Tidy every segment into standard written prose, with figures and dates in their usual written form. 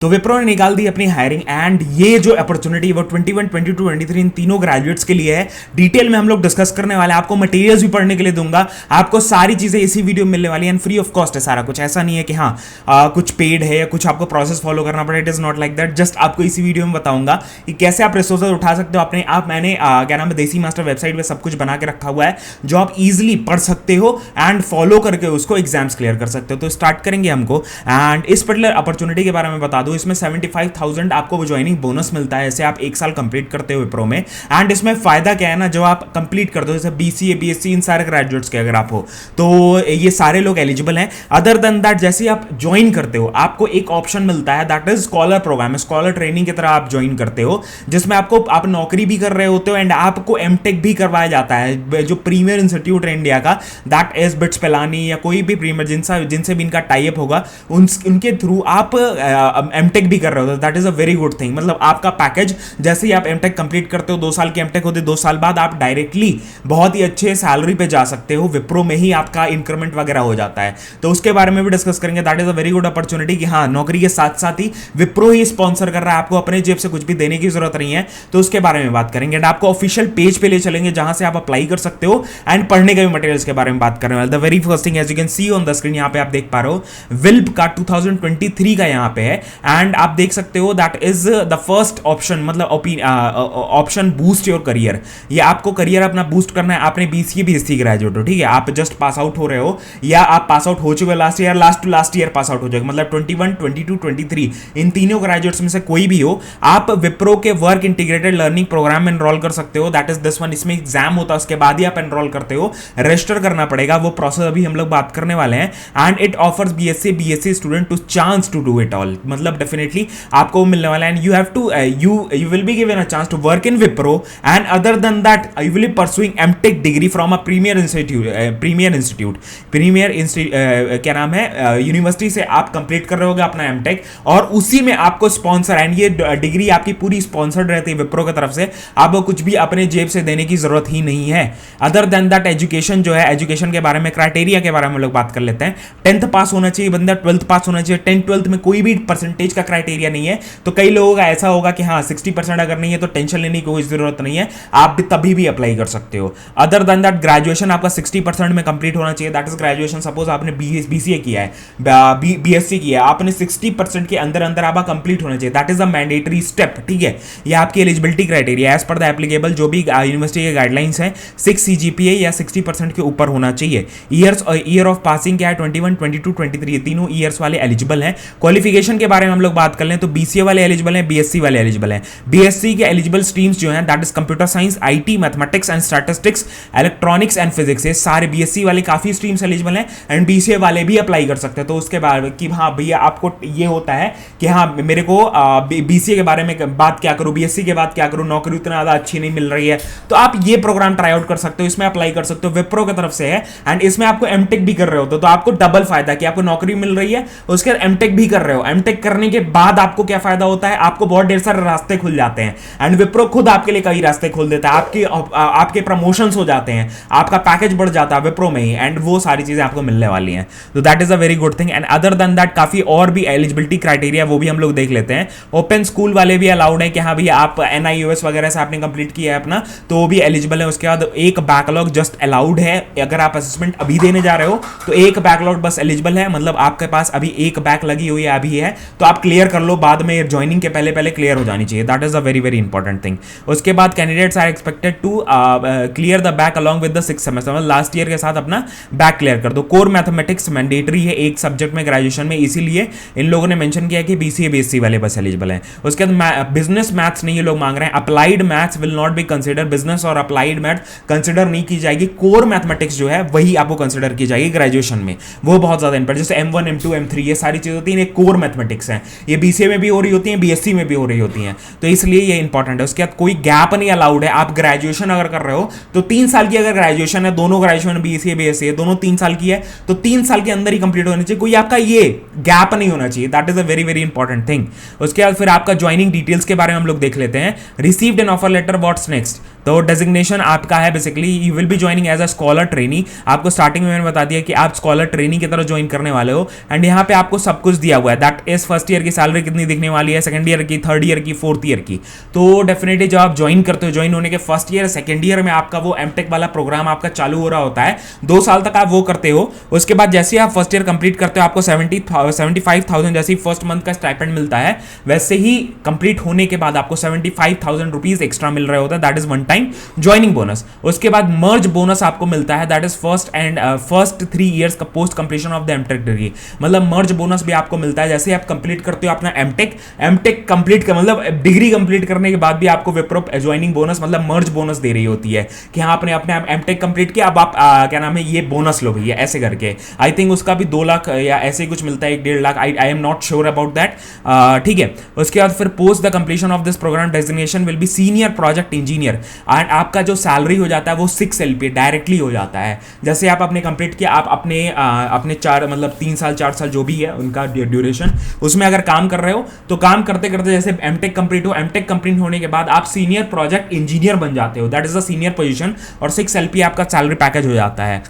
तो विप्रो ने निकाल दी अपनी हायरिंग एंड ये जो अपॉर्चुनिटी वो 21, 22, 23 इन तीनों ग्रेजुएट्स के लिए है। डिटेल में हम लोग डिस्कस करने वाले हैं, आपको मटेरियल्स भी पढ़ने के लिए दूंगा, आपको सारी चीजें इसी वीडियो में मिलने वाली हैं एंड फ्री ऑफ कॉस्ट है सारा कुछ। ऐसा नहीं है कि हाँ कुछ पेड है या कुछ आपको प्रोसेस फॉलो करना पड़े, it is not like that. Just आपको इसी वीडियो में बताऊंगा कि कैसे आप रिसोर्सेज उठा सकते हो अपने आप। मैंने क्या नाम है देसी मास्टर वेबसाइट पे सब कुछ बना के रखा हुआ है जो आप इजिली पढ़ सकते हो एंड फॉलो करके उसको एग्जाम्स क्लियर कर सकते हो। तो स्टार्ट करेंगे हमको एंड इस पर्टिकुलर अपॉर्चुनिटी के बारे में बता दूं, इसमें 75,000 आपको ज्वाइनिंग बोनस मिलता है ऐसे आप एक साल कंप्लीट करते हो विप्रो में। एंड इसमें फायदा क्या है ना, जो आप कंप्लीट करते हो जैसे बीसीए बीएससी इन सारे ग्रेजुएट्स के अगर आप हो तो ये सारे लोग एलिजिबल हैं। अदर देन दैट जैसे आप ज्वाइन करते हो आपको एक ऑप्शन मिलता है that is scholar program, scholar training की तरह आप ज्वाइन करते हो जिसमें आपको आप नौकरी भी कर रहे होते हो एंड आपको एमटेक भी करवाया जाता है। जो प्रीमियर इंस्टीट्यूट है इंडिया का दैट इज बिट्स पिलानी या कोई भी प्रीमियर जिनसे भी इनका टाई अप होगा उनके थ्रू आप एमटेक भी कर रहे हो, that is a very good thing. मतलब आपका पैकेज जैसे ही आप एमटेक कंप्लीट करते हो 2 साल की एमटेक होती है, 2 साल बाद आप डायरेक्टली बहुत ही अच्छे सैलरी पे जा सकते हो, विप्रो में ही आपका इंक्रीमेंट वगैरह हो जाता है। तो उसके बारे में भी डिस्कस करेंगे। That is a very good opportunity कि हाँ नौकरी के साथ साथ ही विप्रो ही स्पॉन्सर कर रहा है, आपको अपने जेब से कुछ भी देने की जरूरत नहीं है। तो उसके बारे में बात करेंगे एंड आपको ऑफिशियल पेज पे ले चलेंगे जहां से आप अप्लाई कर सकते हो एंड पढ़ने के भी मटेरियल्स के बारे में बात करने वाले। The very first thing as you can see on the screen, यहाँ पे आप देख पा रहे हो विल्प का 2023 का यहाँ पे है एंड आप देख सकते हो that is the first option, मतलब ऑप्शन बूस्ट योर करियर। ये आपको करियर अपना बूस्ट करना है। आपने बीसीए बीएससी ग्रेजुएट हो, ठीक है, आप जस्ट पास आउट हो रहे हो या आप पास आउट हो चुके हो last year, last to last year pass out हो जाएगा, मतलब 21, 22, 23 इन तीनों ग्रेजुएट्स में से कोई भी हो, आप विप्रो के वर्क इंटीग्रेटेड लर्निंग प्रोग्राम में एनरोल कर सकते हो। That is this one. इसमें एग्जाम होता है, उसके बाद ही आप एनरोल करते हो, रजिस्टर करना पड़ेगा, वो प्रोसेस अभी हम लोग बात करने वाले हैं। And it offers BSc student to chance to do it all, मतलब डेफिनेटली आपको मिलने वाला है and you have to you will be given a chance to work in Wipro and other than that you will be pursuing MTech degree from a premier institute क्या नाम है university से आप कंप्लीट कर रहे होगे अपना एमटेक और उसी में आपको स्पॉन्सर एंड ये डिग्री आपकी पूरी स्पॉन्सर्ड रहती है विप्रो की तरफ से, आपको कुछ भी अपने जेब से देने की जरूरत ही नहीं है। अदर देन दैट एजुकेशन जो है, एजुकेशन के बारे में क्राइटेरिया के बारे में लोग बात कर लेते हैं। 10th पास होना चाहिए बंदा, 12th पास होना चाहिए। 10th 12th में कोई भी परसेंटेज का क्राइटेरिया नहीं है। तो कई लोगों का ऐसा होगा कि हाँ 60% अगर नहीं है तो टेंशन लेने की कोई जरूरत नहीं है, आप भी तभी भी अप्लाई कर सकते हो। अदर देन दैट ग्रेजुएशन आपका 60% में कंप्लीट होना चाहिए। दैट इज ग्रेजुएशन, सपोज आपने बीसीए किया है, बीएससी किया है, आपने 60% के अंदर अंदर आपका कंप्लीट होना चाहिए। That is a mandatory step, ठीक है। ये आपकी eligibility criteria as per the applicable जो भी यूनिवर्सिटी के गाइडलाइंस हैं, 6 सीजीपीए या 60% के ऊपर होना चाहिए। ईयर ऑफ पासिंग क्या है, 21, 22, 23 तीनों ईयर्स वाले एलिजिबल हैं। क्वालिफिकेशन के बारे में हम लोग बात कर लें तो बीसीए वाले एलिजिबल हैं, बीएससी वाले एलिजिबल हैं। बीएससी के एलिजिबल स्ट्रीम्स जो हैं that is computer science, IT, mathematics and statistics, electronics and physics, ये सारे बीएससी वाले काफी स्ट्रीम्स एलिजिबल हैं एंड बीसीए वाले भी अप्लाई कर सकते हैं। तो उसके बाद कि हाँ भैया आपको ये होता है कि हाँ मेरे को बीसीए के बारे में बात क्या करूं, बीएससी के बाद क्या करूं, नौकरी उतना ज्यादा अच्छी नहीं मिल रही है, तो आप ये प्रोग्राम ट्राई आउट कर सकते हो, इसमें अप्लाई कर सकते हो, विप्रो की तरफ से है एंड इसमें आपको एमटेक भी कर रहे हो तो आपको डबल फायदा कि आपको नौकरी मिल रही है, उसके बाद एमटेक भी कर रहे हो। एमटेक करने के बाद आपको क्या फायदा होता है, आपको बहुत ढेर सारे रास्ते खुल जाते हैं एंड विप्रो खुद आपके लिए कई रास्ते खोल देता है, आपके प्रमोशंस हो जाते हैं, आपका पैकेज बढ़ जाता है विप्रो में ही एंड वो सारी चीजें आपको मिलने वाली हैं। तो that is a very good thing and other than that काफी और भी एलिजिबिलिटी क्राइटेरिया वो भी हम लोग देख लेते हैं। ओपन स्कूल वाले भी अलाउड है कि हाँ भैया आप एनआईओएस वगैरह से आपने कंप्लीट किया है अपना तो वो भी एलिजिबल है। उसके बाद एक बैकलॉग जस्ट अलाउड है, अगर आप असेसमेंट अभी देने जा रहे हो तो एक बैकलॉग बस एलिजिबल है, मतलब आपके पास अभी एक बैक लगी हुई है अभी है तो आप क्लियर कर लो, बाद में ज्वाइनिंग के पहले पहले क्लियर हो जानी चाहिए। That is a very very important thing. उसके बाद candidates are expected to clear the back along with the 6th semester, मतलब लास्ट ईयर के साथ अपना बैक क्लियर कर दो। कोर मैथमेटिक्स मैंडेटरी है एक सब्जेक्ट में ग्रेजुएशन में, इसीलिए इन लोगों ने मेंशन किया कि बीसीए बीएससी वाले बस एलिजिबल हैं। उसके बाद बिजनेस मैथ्स नहीं ये लोग मांग रहे हैं, applied maths will not be consider, business और अप्लाइड मैथ्स कंसिडर नहीं की जाएगी। कोर मैथमेटिक्स जो है वही आपको कंसिडर की जाएगी ग्रेजुएशन में, वो बहुत ज्यादा इंपॉर्टेंट। जैसे M1 M2 M3 ये सारी चीजें होती हैं, कोर मैथमेटिक्स हैं, ये बीसीए में भी हो रही होती हैं, बीएससी में भी हो रही होती हैं, तो इसलिए ये इंपॉर्टेंट है। उसके बाद कोई गैप नहीं अलाउड है। आप ग्रेजुएशन अगर कर रहे हो तो 3 साल की अगर ग्रेजुएशन है, दोनों ग्रेजुएशन बीसीए बीएससी है, दोनों 3 साल की है तो 3 साल के अंदर ही कंप्लीट होनी चाहिए, कोई आपका ये गैप नहीं होना चाहिए। That is a very very important thing. उसके बाद फिर आपका ज्वाइनिंग डिटेल्स के बारे में हम लोग देख लेते हैं। Received an offer letter, what's next. तो डेजिग्नेशन आपका है basically you will be joining as a scholar trainee. आपको स्टार्टिंग में मैंने बता दिया कि आप स्कॉलर ट्रेनी की तरह ज्वाइन करने वाले हो, एंड यहाँ पे आपको सब कुछ दिया हुआ है। दैट इज फर्स्ट ईयर की सैलरी कितनी दिखने वाली है, सेकंड ईयर की, थर्ड ईयर की, फोर्थ ईयर की। तो डेफिनेटली जब आप ज्वाइन करते हो, ज्वाइन होने के फर्स्ट ईयर सेकंड ईयर में आपका वो एमटेक वाला प्रोग्राम आपका चालू हो रहा होता है, 2 साल तक आप वो करते हो। उसके बाद जैसे आप फर्स्ट ईयर कंप्लीट करते हो आपको 75,000 जैसे फर्स्ट मंथ का स्टाइपेंड मिलता है, वैसे ही कंप्लीट होने के बाद आपको 75,000 रुपीज एक्स्ट्रा मिल रहा होता है। That is one time joining bonus. उसके बाद मर्ज बोनस आपको मिलता है, दैट इज फर्स्ट 3 इयर्स का post completion of the MTech degree. मतलब मर्ज बोनस भी आपको मिलता है जैसे आप कंप्लीट करते हो अपना एमटेक कंप्लीट कर मतलब डिग्री कंप्लीट करने के बाद भी आपको विप्रो ज्वाइनिंग बोनस मतलब मर्ज बोनस दे रही होती है कि हाँ आपने अपने एमटेक कंप्लीट किया, अब आप क्या नाम है ये बोनस लो भैया, ऐसे करके। आई थिंक उसका भी 2 लाख या ऐसे ही कुछ मिलता है, 1-1.5 lakh. I am not sure about that. ठीक है। उसके बाद फिर post the completion of this program designation will be senior project engineer, and आपका जो सैलरी हो जाता है वो 6 LPA डायरेक्टली हो जाता है। जैसे आप अपने कंप्लीट किया, आप अपने 4 मतलब 3 साल 4 साल जो भी है उनका ड्यूरेशन, उसमें अगर काम कर रहे हो तो काम करते करते जैसे एमटेक कंप्लीट हो, एमटेक कंप्लीट होने के बाद आप सीनियर प्रोजेक्ट इंजीनियर बन जाते हो। That is the senior position, और 6 LPA आपका सैलरी पैकेज हो जाता है।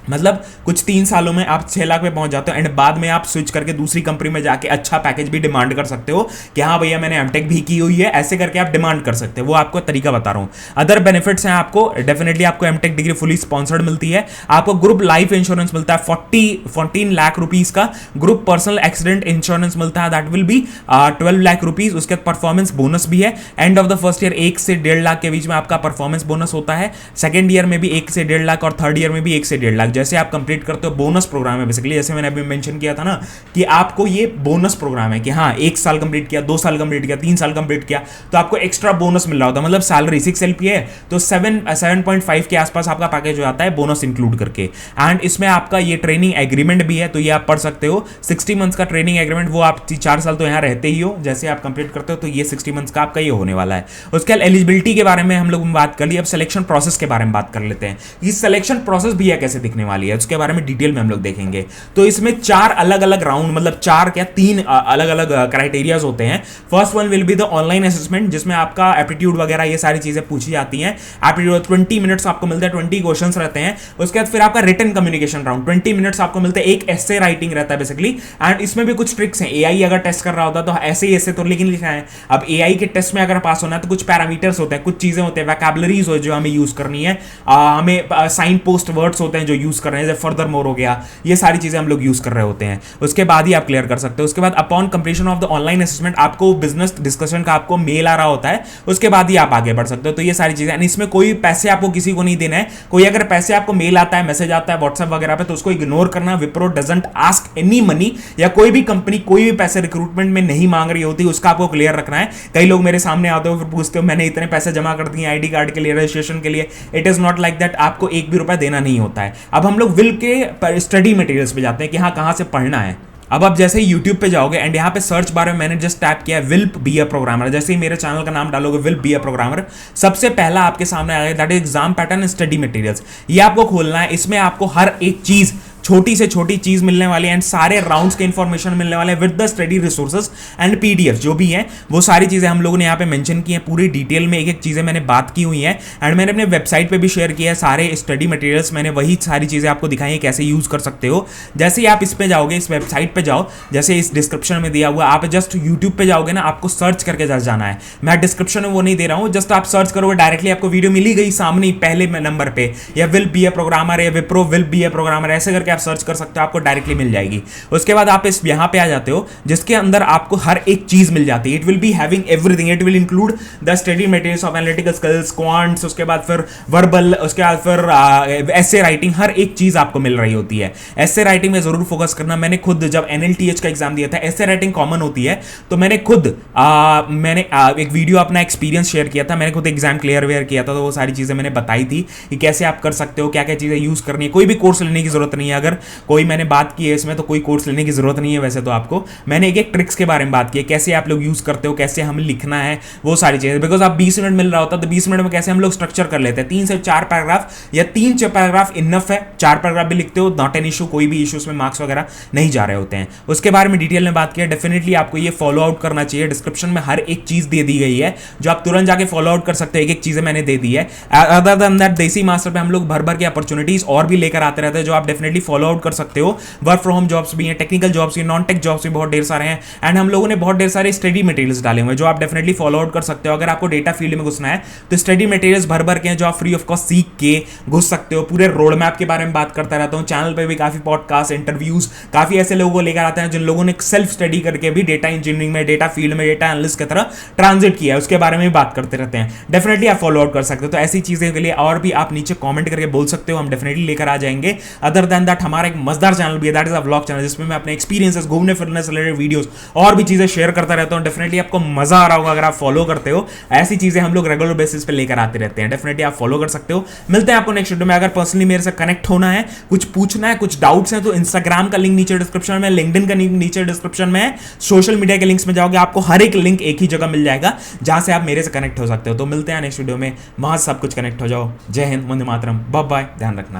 मतलब कुछ 3 सालों में आप 6 लाख पे पहुंच जाते हो, एंड बाद में आप स्विच करके दूसरी कंपनी में जाके अच्छा पैकेज भी डिमांड कर सकते हो कि हाँ भैया मैंने एमटेक भी की हुई है, ऐसे करके आप डिमांड कर सकते हो। वो आपको तरीका बता रहा हूँ। अदर बेनिफिट्स हैं आपको, डेफिनेटली आपको एमटेक डिग्री फुली स्पॉन्सर्ड मिलती है। आपको ग्रुप लाइफ इंश्योरेंस मिलता है 14 लाख रुपीज का। ग्रुप पर्सनल एक्सीडेंट इंश्योरेंस मिलता है, that will be 12 lakh rupees. उसके बाद परफॉर्मेंस बोनस भी है। End of the first year 1 से 1.5 लाख के बीच में आपका परफॉर्मेंस बोनस होता है। सेकेंड ईयर में भी 1 से 1.5 लाख, और थर्ड ईयर में भी 1 से 1.5 लाख। जैसे आप कंप्लीट तो बोनस प्रोग्राम है बेसिकली, जैसे मैंने अभी मेंशन किया था ना कि आपको ये बोनस प्रोग्राम है कि हाँ 1 साल कंप्लीट किया, 2 साल कंप्लीट किया, 3 साल कंप्लीट किया तो आपको एक्स्ट्रा बोनस मिल रहा होता है। मतलब सैलरी 6 LPA है तो 7.5 के आसपास आपका पैकेज हो जाता है बोनस इंक्लूड करके। एंड इसमें आपका ये ट्रेनिंग एग्रीमेंट भी है, तो ये आप पढ़ सकते हो। 60 मंथ्स का ट्रेनिंग एग्रीमेंट, वो आप 4 साल तो यहाँ रहते ही हो, जैसे आप कंप्लीट करते हो तो ये 60 मंथ्स का आपका ये होने वाला है। उसके बाद एलिजिबिलिटी के बारे में हम लोग बात कर ली, अब सिलेक्शन प्रोसेस के बारे में बात कर लेते हैं। ये सिलेक्शन प्रोसेस भी कैसे दिखने वाली है उसके बारे में डिटेल में हम लोग देखेंगे। तो इसमें 4 अलग अलग राउंड, मतलब 4 क्या 3 अलग अलग क्राइटेरियाज होते हैं। First one will be the online assessment, जिसमें आपका एप्टीट्यूड वगैरह ये सारी चीजें पूछी जाती हैं। एप्टीट्यूड 20 मिनट्स आपको मिलता है, 20 क्वेश्चंस रहते हैं। उसके बाद फिर आपका रिटन कम्युनिकेशन राउंड 20 मिनट्स आपको मिलते हैं, एक एसे राइटिंग रहता है बेसिकली। एंड इसमें भी कुछ ट्रिक्स हैं। एआई अगर टेस्ट कर रहा होता तो ऐसे ही ऐसे तो लेकिन लिखा है। अब एआई के टेस्ट में अगर पास होना है तो कुछ पैरामीटर्स होते हैं, कुछ चीजें होते हैं, वैकेबलरीज हो जो हमें यूज करनी है, हमें साइन पोस्ट वर्ड्स होते हैं जो यूज कर रहे हैं, जैसे फर्दर मोर हो गया, ये सारी चीजें हम लोग यूज कर रहे होते हैं। उसके बाद ही आप क्लियर कर सकते हो। उसके बाद upon completion of the online assessment आपको बिजनेस डिस्कशन का आपको मेल आ रहा होता है, उसके बाद ही आप आगे बढ़ सकते हो। तो ये सारी चीजें, इसमें कोई पैसे आपको किसी को नहीं देना है। कोई अगर पैसे आपको मेल आता है, मैसेज आता है व्हाट्सएप वगैरह पे, तो उसको इग्नोर करना। Wipro doesn't ask any money, या कोई भी कंपनी कोई भी पैसे रिक्रूटमेंट में नहीं मांग रही होती, उसका आपको क्लियर रखना है। कई लोग मेरे सामने आते हो फिर पूछते हो मैंने इतने पैसे जमा कर दिए आईडी कार्ड के लिए, रजिस्ट्रेशन के लिए। It is not like that, आपको 1 भी रुपया देना नहीं होता है। अब हम लोग विल के स्टडी मटेरियल्स पे जाते हैं कि हाँ कहां से पढ़ना है। अब आप जैसे ही YouTube पे जाओगे एंड यहाँ पे सर्च बार में मैंने जस्ट टैप किया विल बी अ प्रोग्रामर, जैसे ही मेरे चैनल का नाम डालोगे विल बी अ प्रोग्रामर, सबसे पहला आपके सामने आएगा that is exam pattern study materials. ये आपको खोलना है। इसमें आपको हर एक चीज, छोटी से छोटी चीज मिलने वाली है, एंड सारे राउंड्स के इंफॉर्मेशन मिलने वाले हैं with the study resources and PDF जो भी है, वो सारी चीजें हम लोगों ने यहाँ पे मेंशन की हैं पूरी डिटेल में। एक एक चीजें मैंने बात की हुई है, एंड मैंने अपने वेबसाइट पे भी शेयर किया है सारे स्टडी मटेरियल्स। मैंने वही सारी चीजें आपको दिखाई है कैसे यूज कर सकते हो। जैसे ही आप इस पे जाओगे, इस वेबसाइट पे जाओ, जैसे इस डिस्क्रिप्शन में दिया हुआ, आप जस्ट यूट्यूब पे जाओगे ना, आपको सर्च करके जस्ट जाना है। मैं डिस्क्रिप्शन में वो नहीं दे रहा हूँ, जस्ट आप सर्च करोगे डायरेक्टली आपको वीडियो मिली गई सामने पहले नंबर पे, या विल बी अ प्रोग्रामर या Wipro will be a programmer, ऐसे करके आप सर्च कर सकते हो, आपको डायरेक्टली मिल जाएगी। उसके बाद आप इस यहां पे आ जाते हो जिसके अंदर आपको हर एक चीज मिल जाती है। It will be having everything, it will include the study materials of analytical skills, quants, उसके बाद फिर वर्बल, उसके बाद फिर एसे राइटिंग, हर एक चीज आपको मिल रही होती है। एसे राइटिंग में जरूर फोकस करना। मैंने खुद जब NLTH का एग्जाम दिया था, एसे राइटिंग कॉमन होती है, तो मैंने खुद एक वीडियो अपना एक्सपीरियंस शेयर किया था। मैंने खुद एग्जाम क्लियर किया था, तो वो सारी चीजें मैंने बताई थी कि कैसे आप कर सकते हो, क्या क्या चीजें यूज करनी है। कोई भी कोर्स लेने की जरूरत नहीं है। अगर कोई मैंने बात की है इसमें तो कोई कोर्स लेने की जरूरत नहीं है वैसे तो आपको। मैंने एक एक ट्रिक्स के बारे में बात की है, कैसे आप लोग यूज करते हो, कैसे हमें लिखना है, वो सारी चीजें। बिकॉज आप 20 मिनट मिल रहा होता तो 20 मिनट में कैसे हम लोग स्ट्रक्चर कर लेते हैं, 3 से 4 पैराग्राफ या 3 पैराग्राफ इनफ है। 4 पैराग्राफ भी लिखते हो, नॉट एन इशू, कोई भी इशू में मार्क्स वगैरह नहीं जा रहे होते हैं। उसके बारे में डिटेल में बात की है। डेफिनेटली आपको ये फॉलो आउट करना चाहिए। डिस्क्रिप्शन में हर एक चीज दे दी गई है जो आप तुरंत जाके फॉलो आउट कर सकते हो। एक एक चीजें मैंने दे दी है। अदर देन दैट देसी मास्टर पे हम लोग भर भर के अपॉर्चुनिटीज और भी लेकर आते रहते हैं जो आप डेफिनेटली फॉलो आउट कर सकते हो। वर्क फ्रॉम होम जॉब्स भी हैं, टेक्निकल जॉब्स भी, नॉन टेक जॉब्स भी बहुत ढेर सारे हैं। एंड हम लोगों ने बहुत ढेर सारे स्टडी मटेरियल्स डाले हुए हैं जो आप डेफिनेटली फॉलो आउट कर सकते हो। अगर आपको डेटा फील्ड में घुसना है तो स्टडी मटेरियल्स भर भर के हैं जो आप फ्री ऑफ कॉस्ट सीख के घुस सकते हो। पूरे रोड मैप के बारे में बात करता रहता हूँ चैनल पे भी, काफी पॉडकास्ट, इंटरव्यूज, काफी ऐसे लोगों को लेकर आते हैं जिन लोगों ने सेल्फ स्टडी करके भी डेटा इंजीनियरिंग में, डेटा फील्ड में, डेटा एनालिस्ट की तरह ट्रांजिट किया है, उसके बारे में बात करते रहते हैं। डेफिनेटली आप फॉलो आउट कर सकते हो। तो ऐसी चीजें के लिए और भी आप नीचे कमेंट करके बोल सकते हो, हम डेफिनेटली लेकर आ जाएंगे। अदर देन दैट हमारा एक मजेदार चैनल भी है, that is a vlog channel, जिसमें मैं अपने एक्सपीरियंसेस, घूमने फिरने से रिलेटेड वीडियोस और भी चीजें शेयर करता रहता हूं। डेफिनेटली आपको मजा आ रहा होगा अगर आप फॉलो करते हो। ऐसी चीजें हम लोग रेगुलर बेसिस पे लेकर आते रहते हैं। डेफिनेटली आप फॉलो कर सकते हो। मिलते हैं आपको नेक्स्ट वीडियो में। अगर पर्सनली मेरे से कनेक्ट होना है, कुछ पूछना है, कुछ डाउट्स हैं तो इंस्टाग्राम का लिंक नीचे डिस्क्रिप्शन में, लिंक्डइन का लिंक नीचे डिस्क्रिप्शन में है। सोशल मीडिया के लिंक्स में जाओगे आपको हर एक लिंक एक ही जगह मिल जाएगा जहां से आप मेरे से कनेक्ट हो सकते हो। तो मिलते हैं नेक्स्ट वीडियो में, वहां सब कुछ कनेक्ट हो जाओ। जय हिंद, वंदे मातरम, बाय बाय, ध्यान रखना।